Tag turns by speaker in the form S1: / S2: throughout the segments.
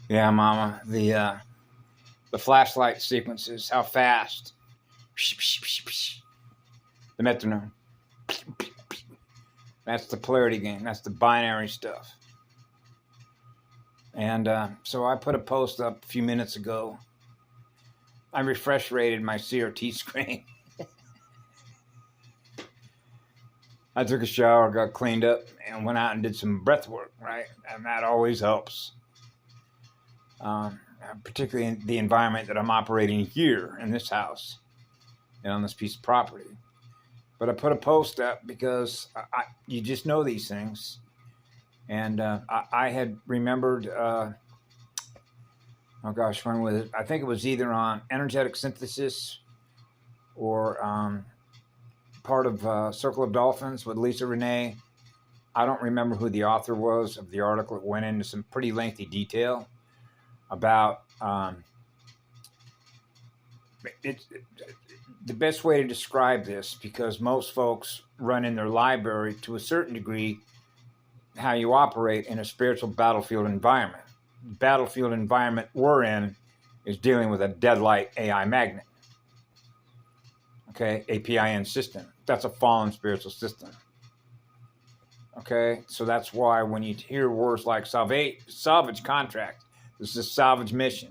S1: Yeah, Mama. The flashlight sequences, how fast. The metronome. That's the polarity game. That's the binary stuff. And so I put a post up a few minutes ago. I refresh rated my CRT screen. I took a shower, got cleaned up, and went out and did some breath work, right? And that always helps. Particularly in the environment that I'm operating here in this house and on this piece of property. But I put a post up because you just know these things. And I had remembered, oh gosh, when was it? I think it was either on energetic synthesis or part of Circle of Dolphins with Lisa Renee. I don't remember who the author was of the article. It went into some pretty lengthy detail about the best way to describe this, because most folks run in their library to a certain degree how you operate in a spiritual battlefield environment. The battlefield environment we're in is dealing with a deadlight AI magnet. Okay, APIN system. That's a fallen spiritual system. Okay, so that's why when you hear words like salvage contract, this is a salvage mission.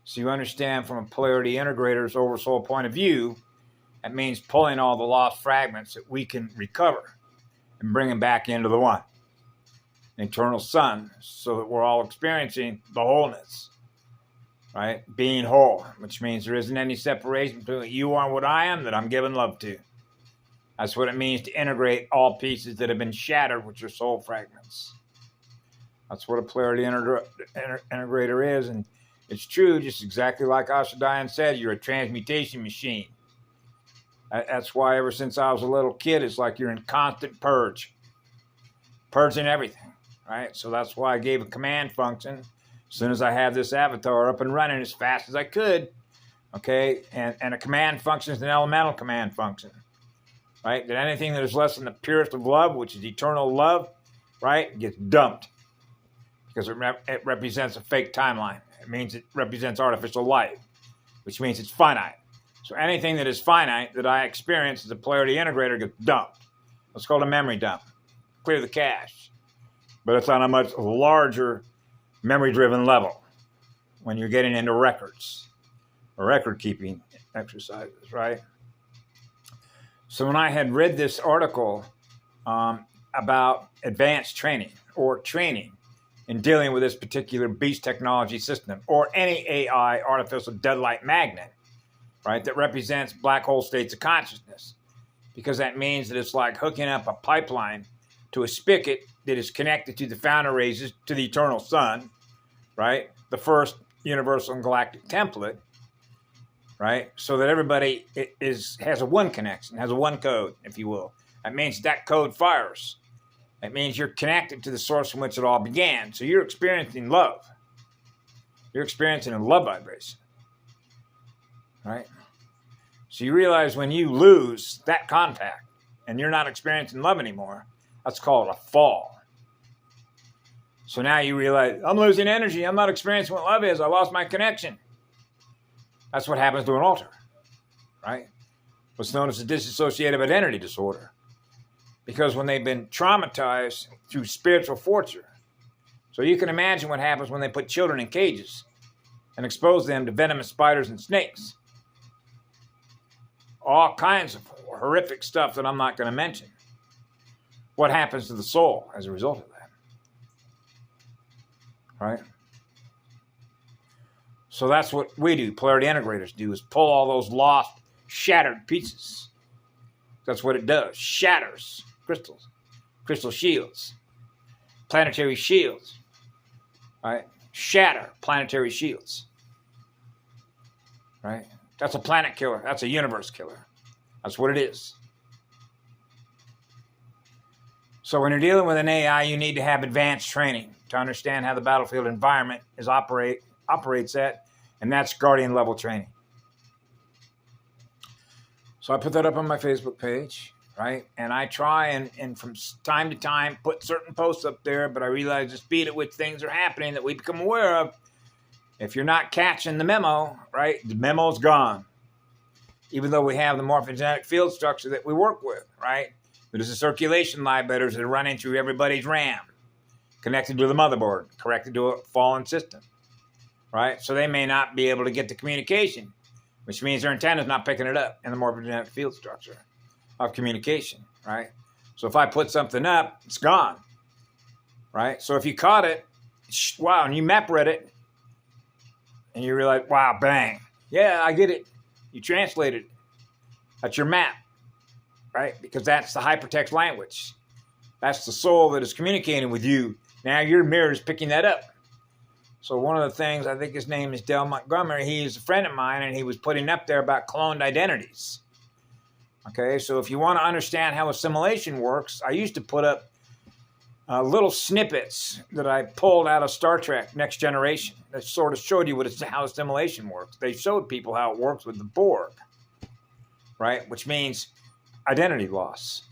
S1: So you understand from a polarity integrator's oversoul point of view, that means pulling all the lost fragments that we can recover and bring them back into the one, the eternal sun, so that we're all experiencing the wholeness, right? Being whole, which means there isn't any separation between what you are and what I am that I'm giving love to. That's what it means to integrate all pieces that have been shattered, which are soul fragments. That's what a polarity integrator is. And it's true, just exactly like Ashadian said, you're a transmutation machine. That's why ever since I was a little kid, it's like you're in constant purging everything, right? So that's why I gave a command function as soon as I have this avatar up and running as fast as I could, okay? And a command function is an elemental command function, right? That anything that is less than the purest of love, which is eternal love, right, gets dumped because it represents a fake timeline. It means it represents artificial life, which means it's finite. So anything that is finite that I experience as a polarity integrator gets dumped. It's called a memory dump. Clear the cache. But it's on a much larger memory-driven level when you're getting into records or record-keeping exercises, right? So when I had read this article about advanced training or training in dealing with this particular beast technology system or any AI artificial deadlight magnet, right, that represents black hole states of consciousness, because that means that it's like hooking up a pipeline to a spigot that is connected to the founder rays to the eternal sun, right, the first universal and galactic template, right, so that everybody has a one connection, has a one code, if you will. That means that code fires. That means you're connected to the source from which it all began. So you're experiencing love. You're experiencing a love vibration, right? So you realize when you lose that contact and you're not experiencing love anymore, that's called a fall. So now you realize, I'm losing energy. I'm not experiencing what love is. I lost my connection. That's what happens to an alter, right? What's known as a dissociative identity disorder. Because when they've been traumatized through spiritual torture, so you can imagine what happens when they put children in cages and expose them to venomous spiders and snakes. All kinds of horrific stuff that I'm not going to mention. What happens to the soul as a result of that? Right? So that's what we do, polarity integrators do, is pull all those lost, shattered pieces. That's what it does. Shatters crystals, crystal shields, planetary shields. Right? Shatter planetary shields. Right? That's a planet killer. That's a universe killer. That's what it is. So when you're dealing with an AI, you need to have advanced training to understand how the battlefield environment operates at, and that's guardian level training. So I put that up on my Facebook page, right? And I try and from time to time put certain posts up there, but I realize the speed at which things are happening that we become aware of If you're not catching the memo, right, the memo's gone. Even though we have the morphogenetic field structure that we work with, right? There's a circulation line letters that are running through everybody's RAM, connected to the motherboard, connected to a fallen system, right? So they may not be able to get the communication, which means their antenna's not picking it up in the morphogenetic field structure of communication, right? So if I put something up, it's gone, right? So if you caught it, wow, and you map read it, and you realize, wow, bang, yeah, I get it. You translated it. That's your map, right? Because that's the hypertext language. That's the soul that is communicating with you. Now your mirror is picking that up. So one of the things, I think his name is Dale Montgomery, he's a friend of mine, and he was putting up there about cloned identities. Okay, so if you want to understand how assimilation works, I used to put up little snippets that I pulled out of Star Trek Next Generation that sort of showed you how assimilation works. They showed people how it works with the Borg, right? Which means identity loss.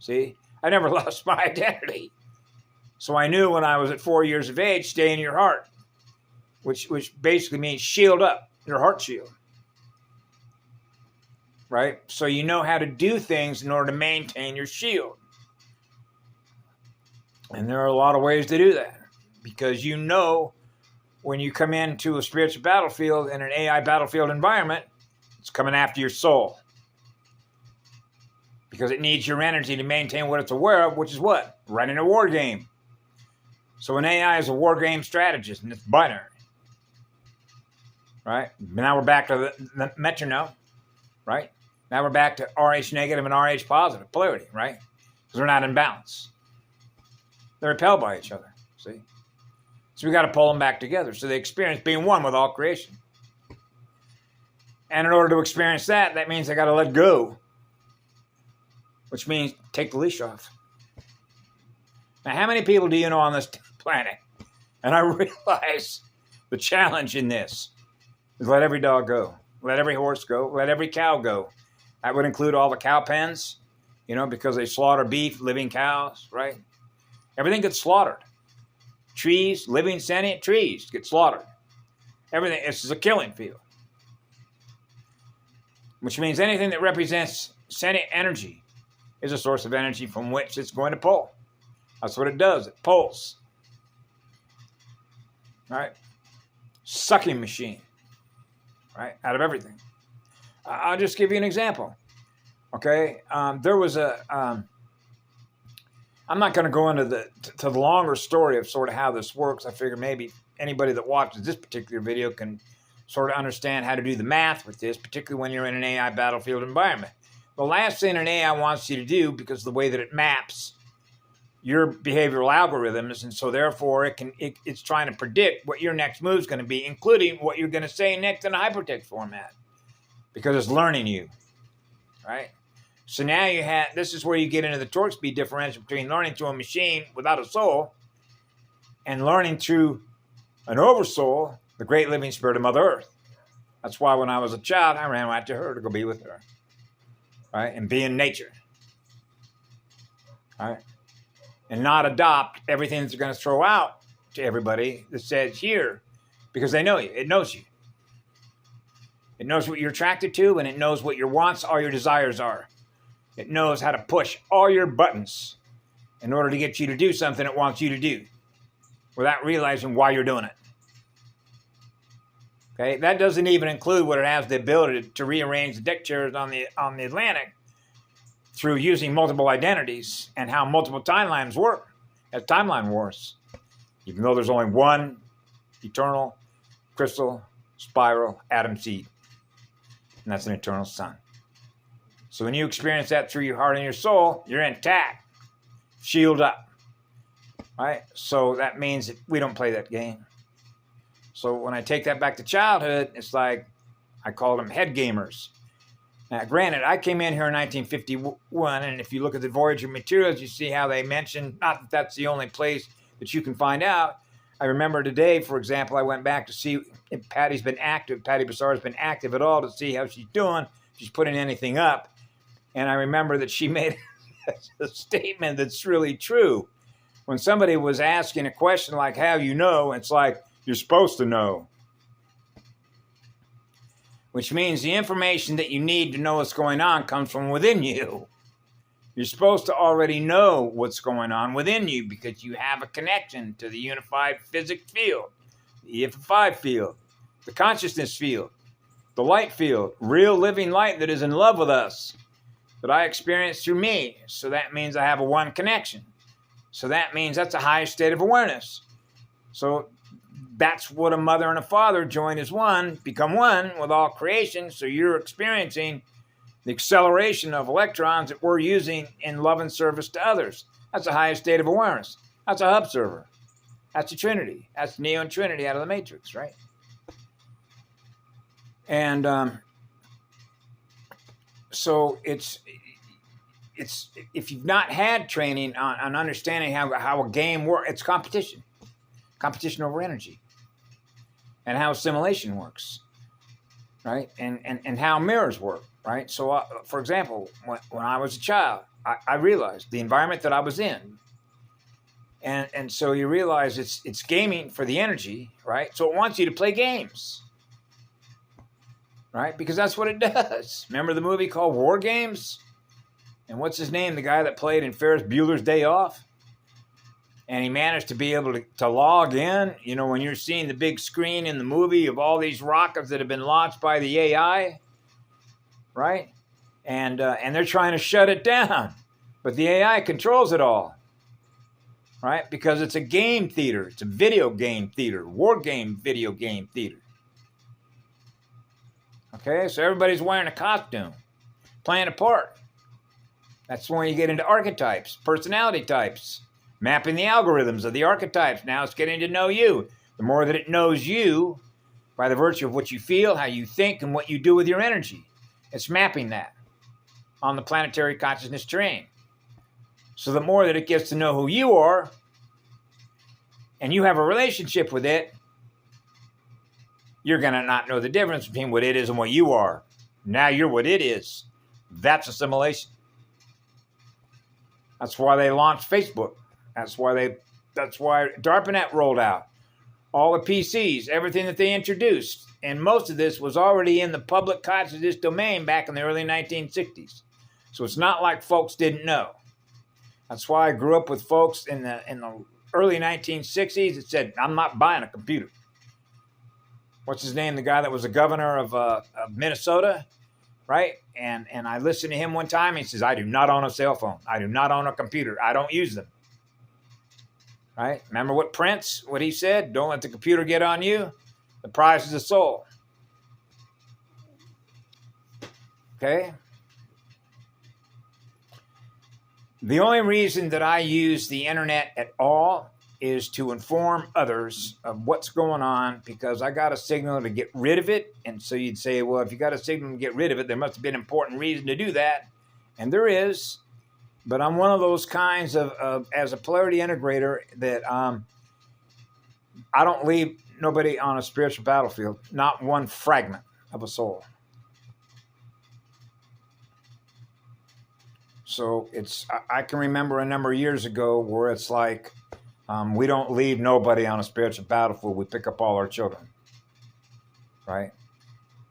S1: See, I never lost my identity. So I knew when I was at 4 years of age, stay in your heart, which basically means shield up, your heart shield, right? So you know how to do things in order to maintain your shield. And there are a lot of ways to do that, because you know when you come into a spiritual battlefield in an AI battlefield environment, it's coming after your soul. Because it needs your energy to maintain what it's aware of, which is what? Running a war game. So an AI is a war game strategist, and it's binary. Right? Now we're back to the metronome. Right? Now we're back to RH negative and RH positive polarity, right? Because they're not in balance. They're repelled by each other, see? So we got to pull them back together. So they experience being one with all creation. And in order to experience that, that means I got to let go, which means take the leash off. Now, how many people do you know on this planet? And I realize the challenge in this is let every dog go, let every horse go, let every cow go. That would include all the cow pens, because they slaughter beef, living cows, right? Everything gets slaughtered. Trees, living sentient trees get slaughtered. Everything, this is a killing field. Which means anything that represents sentient energy is a source of energy from which it's going to pull. That's what it does, it pulls. Right? Sucking machine. Right? Out of everything. I'll just give you an example. Okay? There was I'm not going to go into the longer story of sort of how this works. I figure maybe anybody that watches this particular video can sort of understand how to do the math with this, particularly when you're in an AI battlefield environment. The last thing an AI wants you to do, because of the way that it maps your behavioral algorithms, and so therefore it's trying to predict what your next move is going to be, including what you're going to say next in a hypertext format, because it's learning you, right? So now this is where you get into the torque speed differential between learning through a machine without a soul and learning through an oversoul, the great living spirit of Mother Earth. That's why when I was a child, I ran right to her to go be with her, right? And be in nature, right? And not adopt everything that they're going to throw out to everybody that says here, because they know you. It knows you. It knows what you're attracted to, and it knows what your wants, all your desires are. It knows how to push all your buttons in order to get you to do something it wants you to do without realizing why you're doing it. Okay, that doesn't even include what it has the ability to rearrange the deck chairs on the Atlantic through using multiple identities and how multiple timelines work as timeline wars. Even though there's only one eternal crystal spiral atom seed, and that's an eternal sun. So when you experience that through your heart and your soul, you're intact, shield up, right? So that means that we don't play that game. So when I take that back to childhood, it's like I call them head gamers. Now, granted, I came in here in 1951, and if you look at the Voyager materials, you see how they mention, not that that's the only place that you can find out. I remember today, for example, I went back to see if Patty's been active, Patty Bassar's been active at all, to see how she's doing, if she's putting anything up. And I remember that she made a statement that's really true. When somebody was asking a question like, how you know, it's like, you're supposed to know. which means the information that you need to know what's going on comes from within you. You're supposed to already know what's going on within you because you have a connection to the unified physics field, the EF5 field, the consciousness field, the light field, real living light that is in love with us, that I experience through me. So that means I have a one connection. So that means that's a higher state of awareness. So that's what a mother and a father join as one, become one with all creation. So you're experiencing the acceleration of electrons that we're using in love and service to others. That's the highest state of awareness. That's a hub server. That's a Trinity. That's Neo and Trinity out of the Matrix, right? And so it's if you've not had training on understanding how a game works, it's competition over energy, and how assimilation works, right? And how mirrors work, right? So, for example, when I was a child, I realized the environment that I was in, and so you realize it's gaming for the energy, right? So it wants you to play games. Right? Because that's what it does. Remember the movie called War Games? And what's his name? The guy that played in Ferris Bueller's Day Off? And he managed to be able to log in. You know, when you're seeing the big screen in the movie of all these rockets that have been launched by the AI, right? And they're trying to shut it down. But the AI controls it all. Right? Because it's a game theater. It's a video game theater. War game video game theater. Okay, so everybody's wearing a costume, playing a part. That's when you get into archetypes, personality types, mapping the algorithms of the archetypes. Now it's getting to know you. The more that it knows you, by the virtue of what you feel, how you think, and what you do with your energy, it's mapping that on the planetary consciousness terrain. So the more that it gets to know who you are, and you have a relationship with it, you're going to not know the difference between what it is and what you are. Now you're what it is. That's assimilation. That's why they launched Facebook. That's why DARPANET rolled out. All the PCs, everything that they introduced. And most of this was already in the public consciousness domain back in the early 1960s. So it's not like folks didn't know. That's why I grew up with folks in the early 1960s that said, I'm not buying a computer. What's his name? The guy that was the governor of Minnesota, right? And I listened to him one time. He says, I do not own a cell phone. I do not own a computer. I don't use them. Right? Remember what he said? Don't let the computer get on you. The prize is the soul. Okay? The only reason that I use the internet at all is to inform others of what's going on, because I got a signal to get rid of it. And so you'd say, well, if you got a signal to get rid of it, there must have been an important reason to do that. And there is. But I'm one of those kinds of as a polarity integrator, that I don't leave nobody on a spiritual battlefield, not one fragment of a soul. So I can remember a number of years ago where it's like, we don't leave nobody on a spiritual battlefield. We pick up all our children, right?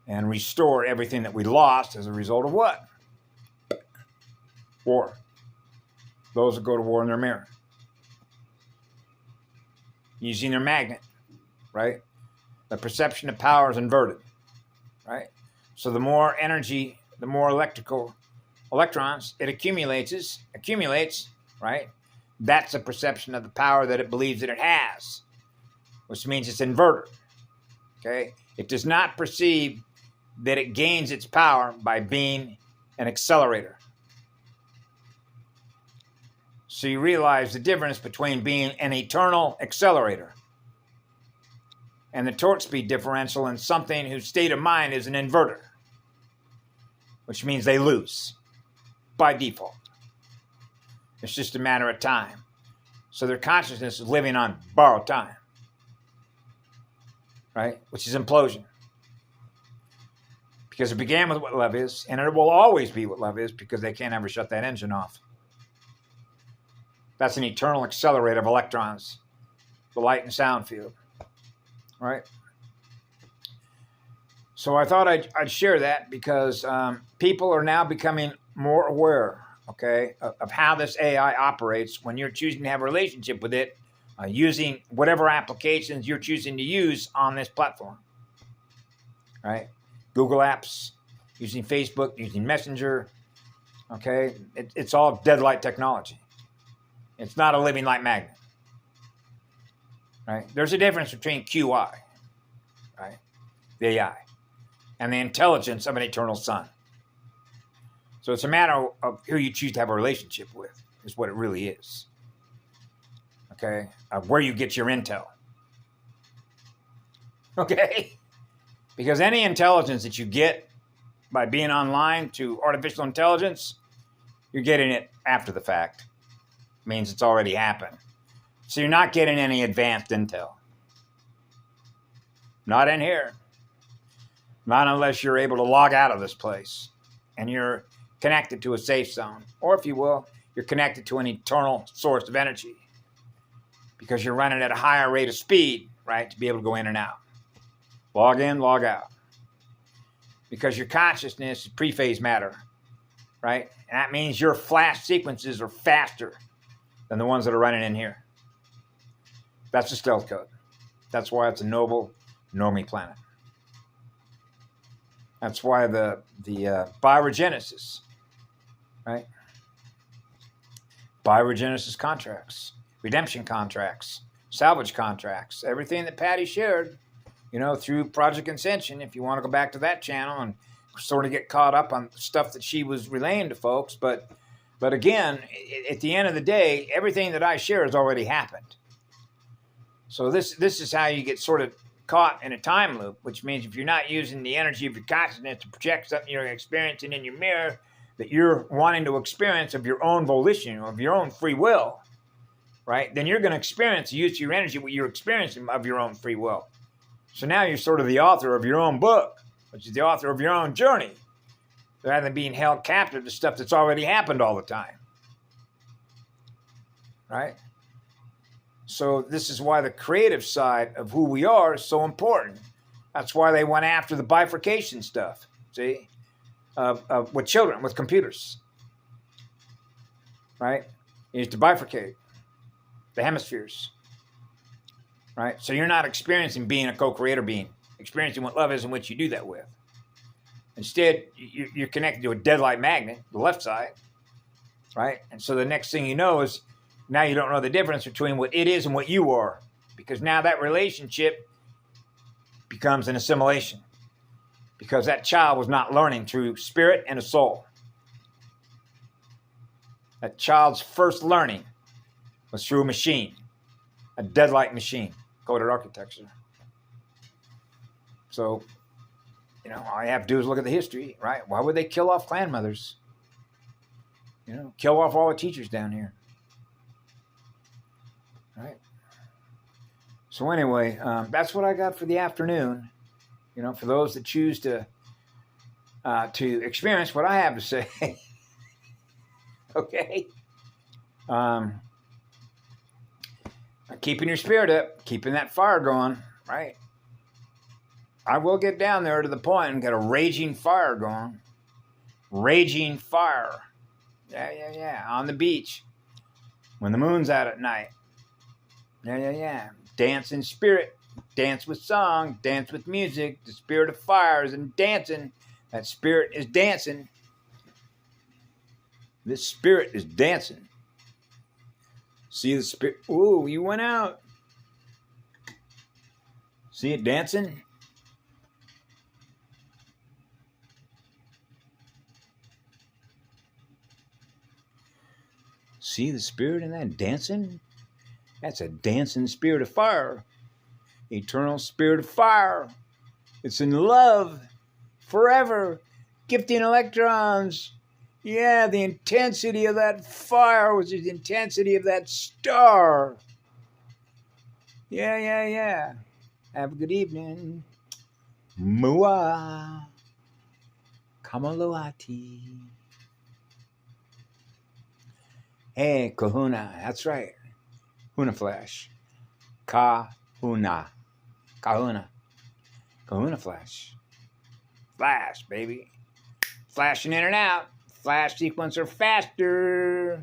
S1: And restore everything that we lost as a result of what? War. Those that go to war in their mirror. Using their magnet, right? The perception of power is inverted, right? So the more energy, the more electrons it accumulates, right? That's a perception of the power that it believes that it has, which means it's inverted, okay? It does not perceive that it gains its power by being an accelerator. So you realize the difference between being an eternal accelerator and the torque speed differential in something whose state of mind is an inverter, which means they lose by default. It's just a matter of time. So their consciousness is living on borrowed time, right? Which is implosion. Because it began with what love is, and it will always be what love is, because they can't ever shut that engine off. That's an eternal accelerator of electrons, the light and sound field, right? So I thought I'd share that because people are now becoming more aware, okay, of how this AI operates when you're choosing to have a relationship with it, using whatever applications you're choosing to use on this platform, right? Google Apps, using Facebook, using Messenger, okay? It's all deadlight technology. It's not a living light magnet, right? There's a difference between QI, right, the AI, and the intelligence of an eternal son. So it's a matter of who you choose to have a relationship with, is what it really is. Okay? Where you get your intel. Okay? Because any intelligence that you get by being online to artificial intelligence, you're getting it after the fact. It means it's already happened. So you're not getting any advanced intel. Not in here. Not unless you're able to log out of this place and you're connected to a safe zone. Or if you will, you're connected to an eternal source of energy because you're running at a higher rate of speed, right, to be able to go in and out. Log in, log out. Because your consciousness is pre-phase matter, right? And that means your flash sequences are faster than the ones that are running in here. That's the stealth code. That's why it's a noble, normie planet. That's why the bioregenesis, right? Bioregenesis contracts, redemption contracts, salvage contracts, everything that Patty shared, through Project Ascension, if you want to go back to that channel and sort of get caught up on stuff that she was relaying to folks. But again, at the end of the day, everything that I share has already happened. So this is how you get sort of caught in a time loop, which means if you're not using the energy of your consciousness to project something you're experiencing in your mirror that you're wanting to experience of your own volition, of your own free will, right? Then you're going to experience the use of your energy, what you're experiencing of your own free will. So now you're sort of the author of your own book, which is the author of your own journey, rather than being held captive to stuff that's already happened all the time, right? So this is why the creative side of who we are is so important. That's why they went after the bifurcation stuff, see, with children, with computers, right? You need to bifurcate the hemispheres, right? So you're not experiencing being a co-creator being, experiencing what love is and what you do that with. Instead, you're connected to a deadlight magnet, the left side, right? And so the next thing you know is now you don't know the difference between what it is and what you are, because now that relationship becomes an assimilation, because that child was not learning through spirit and a soul. That child's first learning was through a machine, a deadlight machine, coded architecture. So, all you have to do is look at the history, right? Why would they kill off clan mothers? Kill off all the teachers down here. Right. So anyway, that's what I got for the afternoon. For those that choose to experience what I have to say. Okay. Keeping your spirit up, keeping that fire going, right? I will get down there to the point and get a raging fire going. Raging fire. Yeah. On the beach. When the moon's out at night. Yeah. Dance in spirit. Dance with song. Dance with music. The spirit of fire is in dancing. That spirit is dancing. This spirit is dancing. See the spirit? Ooh, you went out. See it dancing? See the spirit in that dancing? That's a dancing spirit of fire. Eternal spirit of fire. It's in love. Forever. Gifting electrons. Yeah, the intensity of that fire was the intensity of that star. Yeah. Have a good evening. Mua. Kamaloati. Hey, kahuna. That's right. Huna flash. Kahuna. Kahuna flash. Flash, baby. Flashing in and out. Flash sequencer faster.